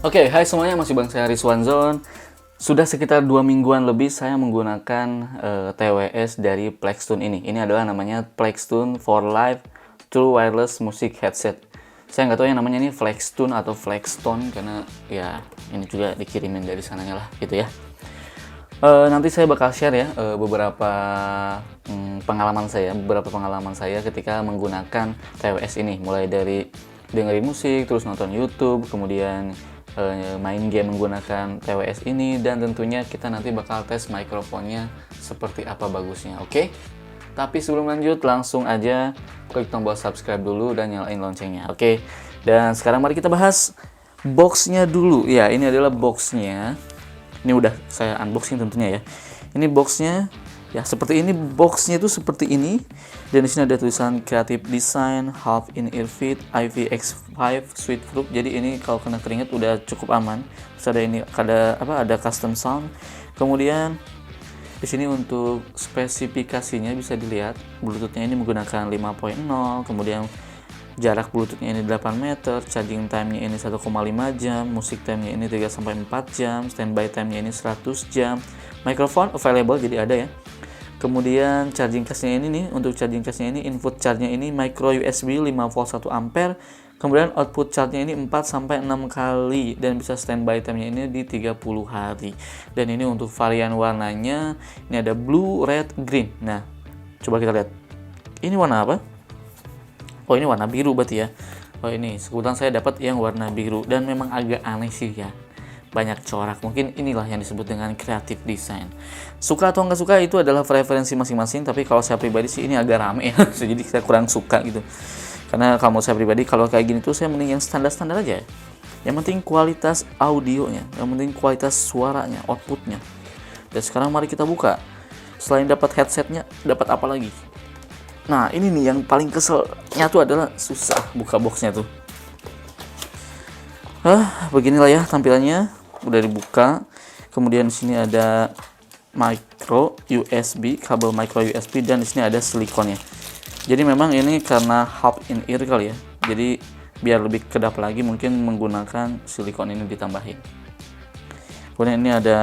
Oke, hai semuanya, masih Bang saya Rizwan Zone. Sudah sekitar 2 mingguan lebih saya menggunakan TWS dari Plextone ini. Ini adalah namanya Plextone for Live True Wireless Music Headset. Saya nggak tahu yang namanya ini Plextone atau Flextone karena ya ini juga dikirimin dari sananya lah gitu ya. Nanti saya bakal share ya beberapa beberapa pengalaman saya ketika menggunakan TWS ini, mulai dari dengerin musik, terus nonton YouTube, kemudian main game menggunakan TWS ini, dan tentunya kita nanti bakal tes mikrofonnya seperti apa bagusnya, oke? Tapi sebelum lanjut, langsung aja klik tombol subscribe dulu dan nyalain loncengnya, oke? Dan sekarang mari kita bahas boxnya dulu. Ya, ini adalah boxnya. Ini udah saya unboxing tentunya ya. Ini boxnya ya seperti ini. Boxnya itu seperti ini. Dan di sini ada tulisan Creative Design, Half in Ear Fit, IVX5 Sweet Fruit. Jadi ini kalau kena keringat udah cukup aman. Terus ada ini ada custom sound. Kemudian di sini untuk spesifikasinya bisa dilihat. Bluetooth-nya ini menggunakan 5.0, kemudian jarak Bluetooth-nya ini 8 meter, charging time-nya ini 1,5 jam, music time-nya ini 3-4 jam, standby time-nya ini 100 jam, microphone available, jadi ada ya. Kemudian charging case-nya ini nih, untuk charging case-nya ini input charge-nya ini micro USB 5 volt 1 ampere, kemudian output charge-nya ini 4-6 kali, dan bisa standby time-nya ini di 30 hari. Dan ini untuk varian warnanya, ini ada blue, red, green. Nah, coba kita lihat. Ini warna apa? Oh, ini warna biru berarti ya. Oh, ini kebetulan saya dapat yang warna biru dan memang agak aneh sih ya. Banyak corak. Mungkin inilah yang disebut dengan creative design. Suka atau nggak suka itu adalah preferensi masing-masing, tapi kalau saya pribadi sih ini agak rame ya. Jadi saya kurang suka gitu. Karena kalau saya pribadi kalau kayak gini tuh saya mending yang standar-standar aja. Yang penting kualitas audionya, yang penting kualitas suaranya, outputnya. Dan sekarang mari kita buka. Selain dapat headsetnya, dapat apa lagi? Nah, ini nih yang paling keselnya tuh adalah susah buka boxnya tuh. Beginilah ya tampilannya. Udah dibuka. Kemudian di sini ada micro USB, kabel micro USB, dan di sini ada silikonnya. Jadi memang ini karena half in ear kali ya. Jadi biar lebih kedap lagi mungkin menggunakan silikon ini ditambahin. Kemudian ini ada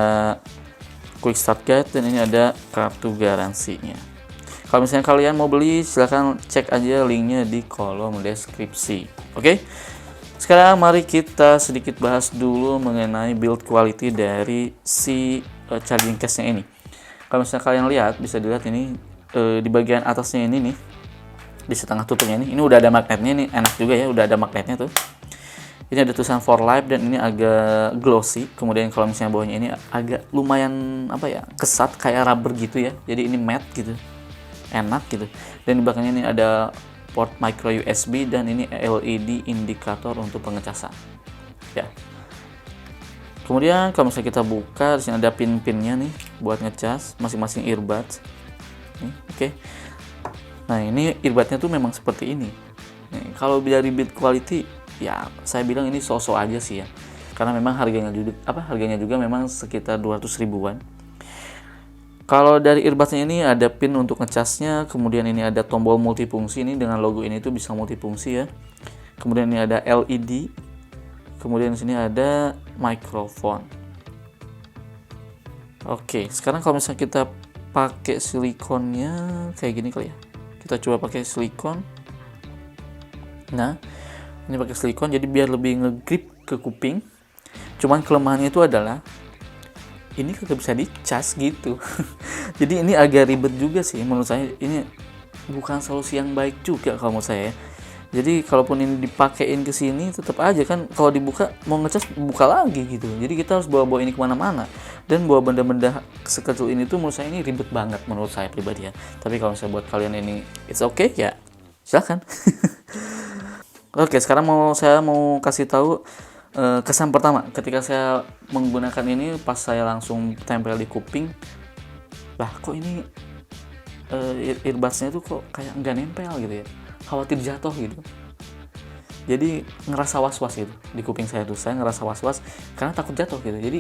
quick start guide dan ini ada kartu garansinya. Kalau misalnya kalian mau beli, silahkan cek aja linknya di kolom deskripsi. Oke? Sekarang mari kita sedikit bahas dulu mengenai build quality dari si charging case-nya ini. Kalau misalnya kalian lihat, bisa dilihat ini di bagian atasnya ini nih, di setengah tutupnya ini udah ada magnetnya nih, enak juga ya, udah ada magnetnya tuh. Ini ada tulisan for life dan ini agak glossy. Kemudian kalau misalnya bawahnya ini agak lumayan kesat kayak rubber gitu ya. Jadi ini matte gitu. Enak gitu. Dan di belakangnya ini ada port micro USB dan ini LED indikator untuk pengecasan. Ya. Kemudian kalau misalnya kita buka, di sini ada pin-pinnya nih buat ngecas masing-masing earbuds. Oke. Nah, ini earbudnya tuh memang seperti ini. Nih, kalau dari build quality ya saya bilang ini so-so aja sih ya. Karena memang harganya juga memang sekitar 200 ribuan. Kalau dari earbudsnya ini ada pin untuk ngecasnya, kemudian ini ada tombol multifungsi, ini dengan logo ini tuh bisa multifungsi ya. Kemudian ini ada LED, kemudian di sini ada mikrofon. Oke, sekarang kalau misalnya kita pakai silikonnya kayak gini kali ya. Kita coba pakai silikon. Nah, ini pakai silikon jadi biar lebih ngegrip ke kuping. Cuman kelemahannya itu adalah ini kagak bisa dicas gitu. Jadi ini agak ribet juga sih menurut saya. Ini bukan solusi yang baik juga kalau menurut saya. Jadi kalaupun ini dipakein ke sini tetap aja kan kalau dibuka mau ngecas buka lagi gitu. Jadi kita harus bawa ini kemana-mana. Dan bawa benda-benda sekecil ini tuh menurut saya ini ribet banget menurut saya pribadi ya. Tapi kalau misalnya buat kalian ini it's okay ya silakan. Oke, sekarang saya mau kasih tahu kesan pertama ketika saya menggunakan ini. Pas saya langsung tempel di kuping, lah kok ini earbudsnya tuh kok kayak nggak nempel gitu ya, khawatir jatuh gitu. Jadi ngerasa was-was gitu di kuping saya tuh, saya ngerasa was-was karena takut jatuh gitu. Jadi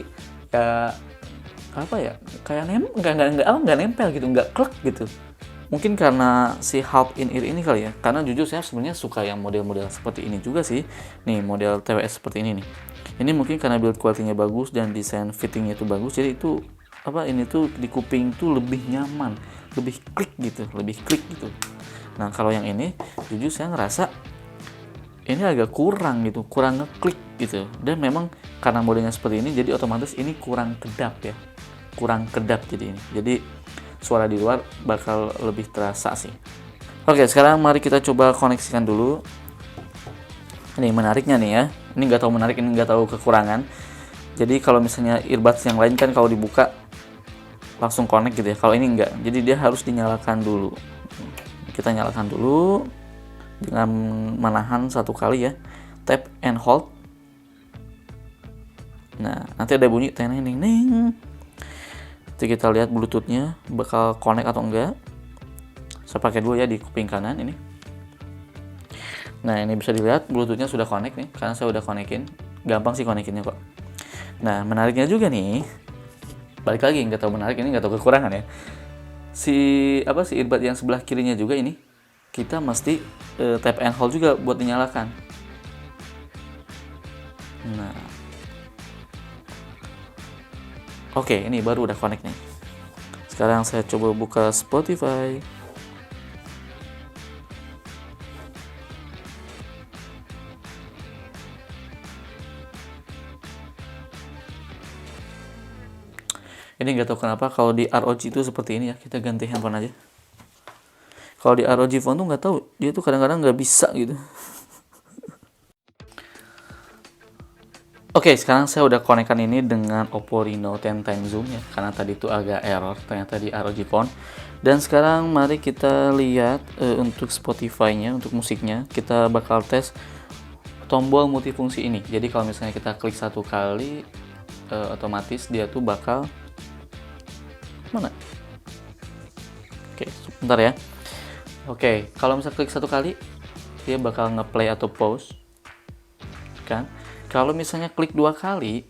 kayak nggak nempel gitu, nggak klek gitu. Mungkin karena si half in ear ini kali ya. Karena jujur saya sebenarnya suka yang model-model seperti ini juga sih. Nih model TWS seperti ini nih. Ini mungkin karena build quality-nya bagus dan desain fittingnya itu bagus, jadi itu ini tuh di kuping tuh lebih nyaman, lebih klik gitu. Nah kalau yang ini jujur saya ngerasa ini agak kurang gitu, kurang ngeklik gitu. Dan memang karena modelnya seperti ini, jadi otomatis ini kurang kedap ya, jadi ini. Jadi suara di luar bakal lebih terasa sih. Oke, sekarang mari kita coba koneksikan dulu. Ini menariknya nih ya. Ini nggak tahu menarik, ini nggak tahu kekurangan. Jadi kalau misalnya earbuds yang lain kan kalau dibuka langsung connect gitu ya. Kalau ini enggak. Jadi dia harus dinyalakan dulu. Kita nyalakan dulu dengan menahan satu kali ya. Tap and hold. Nah, nanti ada bunyi teneng neng neng. Nanti kita lihat bluetoothnya bakal connect atau enggak. Saya pakai dulu ya di kuping kanan ini. Nah, ini bisa dilihat bluetoothnya sudah connect nih, karena saya udah connectin. Gampang sih connectinnya kok. Nah, menariknya juga nih, balik lagi, nggak tahu menarik, ini nggak tahu kekurangan ya. Si earbud yang sebelah kirinya juga ini, kita mesti tap and hold juga buat dinyalakan. Nah, oke, ini baru udah connect nih. Sekarang saya coba buka Spotify. Ini nggak tahu kenapa kalau di ROG itu seperti ini ya, kita ganti handphone aja. Kalau di ROG Phone tuh nggak tahu, dia tuh kadang-kadang nggak bisa gitu. Oke, sekarang saya udah konekkan ini dengan Oppo Reno 10 Time Zoom ya, karena tadi itu agak error ternyata di ROG Phone. Dan sekarang mari kita lihat untuk Spotify-nya, untuk musiknya, kita bakal tes tombol multifungsi ini. Jadi kalau misalnya kita klik satu kali, otomatis dia tuh bakal mana? Oke, sebentar ya. Oke, kalau misalnya klik satu kali, dia bakal ngeplay atau pause, kan? Kalau misalnya klik dua kali,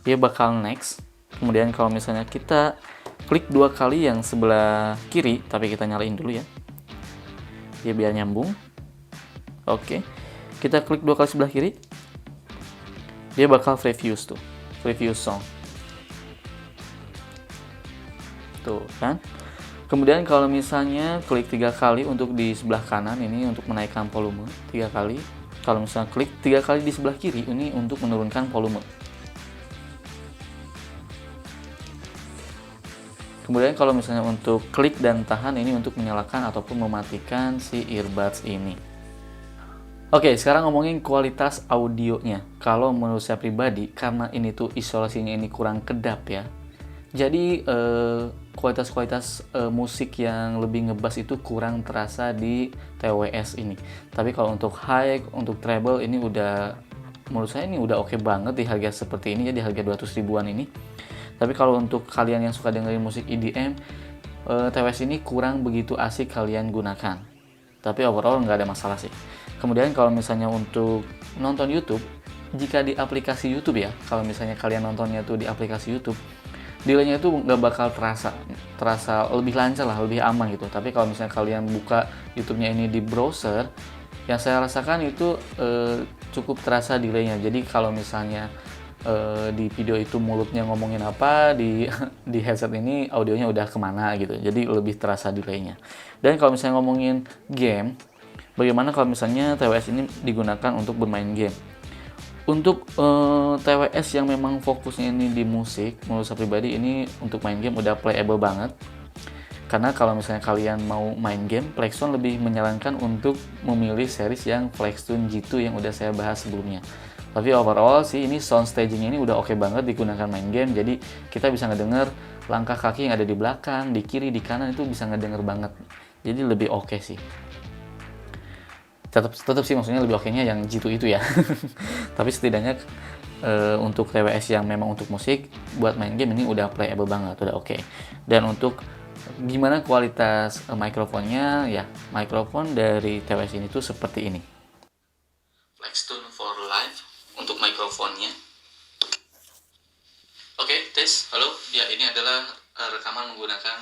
dia bakal next. Kemudian kalau misalnya kita klik dua kali yang sebelah kiri, tapi kita nyalain dulu ya, dia biar nyambung. Oke, kita klik dua kali sebelah kiri, dia bakal preview song. Tuh kan. Kemudian kalau misalnya klik 3 kali untuk di sebelah kanan ini untuk menaikkan volume 3 kali. Kalau misalnya klik 3 kali di sebelah kiri ini untuk menurunkan volume. Kemudian kalau misalnya untuk klik dan tahan ini untuk menyalakan ataupun mematikan si earbuds ini. Oke, sekarang ngomongin kualitas audionya. Kalau menurut saya pribadi, karena ini tuh isolasinya ini kurang kedap ya. Jadi kualitas musik yang lebih ngebass itu kurang terasa di TWS ini. Tapi kalau untuk high, untuk treble ini udah, menurut saya ini udah oke banget di harga seperti ini ya, di harga 200 ribuan ini. Tapi kalau untuk kalian yang suka dengerin musik EDM, TWS ini kurang begitu asik kalian gunakan. Tapi overall nggak ada masalah sih. Kemudian kalau misalnya untuk nonton YouTube, jika di aplikasi YouTube ya, kalau misalnya kalian nontonnya tuh di aplikasi YouTube, delay-nya itu nggak bakal terasa lebih lancar lah, lebih aman gitu. Tapi kalau misalnya kalian buka YouTube-nya ini di browser, yang saya rasakan itu cukup terasa delay-nya. Jadi kalau misalnya di video itu mulutnya ngomongin apa, di headset ini audionya udah kemana gitu. Jadi lebih terasa delay-nya. Dan kalau misalnya ngomongin game, bagaimana kalau misalnya TWS ini digunakan untuk bermain game? Untuk TWS yang memang fokusnya ini di musik, menurut saya pribadi ini untuk main game udah playable banget. Karena kalau misalnya kalian mau main game, Plextone lebih menyarankan untuk memilih series yang Plextone G2 yang udah saya bahas sebelumnya. Tapi overall sih ini sound staging ini udah oke banget digunakan main game. Jadi kita bisa ngedenger langkah kaki yang ada di belakang, di kiri, di kanan itu bisa ngedenger banget. Jadi lebih oke sih. Tetap sih maksudnya lebih oke-nya yang G2 itu ya. Tapi setidaknya untuk TWS yang memang untuk musik buat main game ini udah playable banget, udah oke. Dan untuk gimana kualitas mikrofonnya, ya mikrofon dari TWS ini tuh seperti ini. Plextone for Live untuk mikrofonnya. Oke, tes. Halo. Ya, ini adalah rekaman menggunakan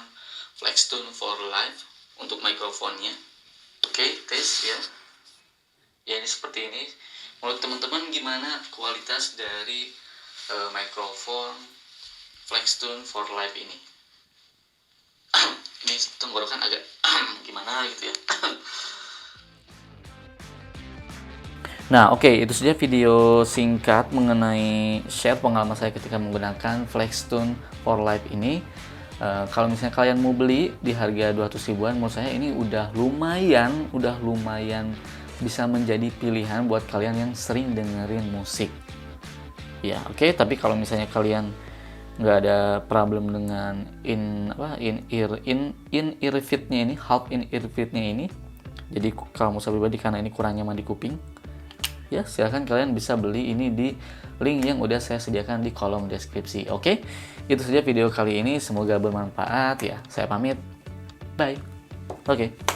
Plextone for Live untuk mikrofonnya. Oke, tes ya. Ya, ini seperti ini Menurut teman-teman gimana kualitas dari mikrofon Flextune for Live ini? Ini tenggorokan agak gimana gitu ya. Nah, oke, itu saja video singkat mengenai share pengalaman saya ketika menggunakan Flextune for Live ini. Kalau misalnya kalian mau beli di harga 200 ribuan, menurut saya ini udah lumayan bisa menjadi pilihan buat kalian yang sering dengerin musik. Ya, oke, tapi kalau misalnya kalian nggak ada problem dengan in ear fitnya ini, half in ear fitnya ini, jadi kalau mau saya pribadi karena ini kurang nyaman di kuping, ya silahkan kalian bisa beli ini di link yang udah saya sediakan di kolom deskripsi. Oke, itu saja video kali ini, semoga bermanfaat ya. Saya pamit, bye. Oke.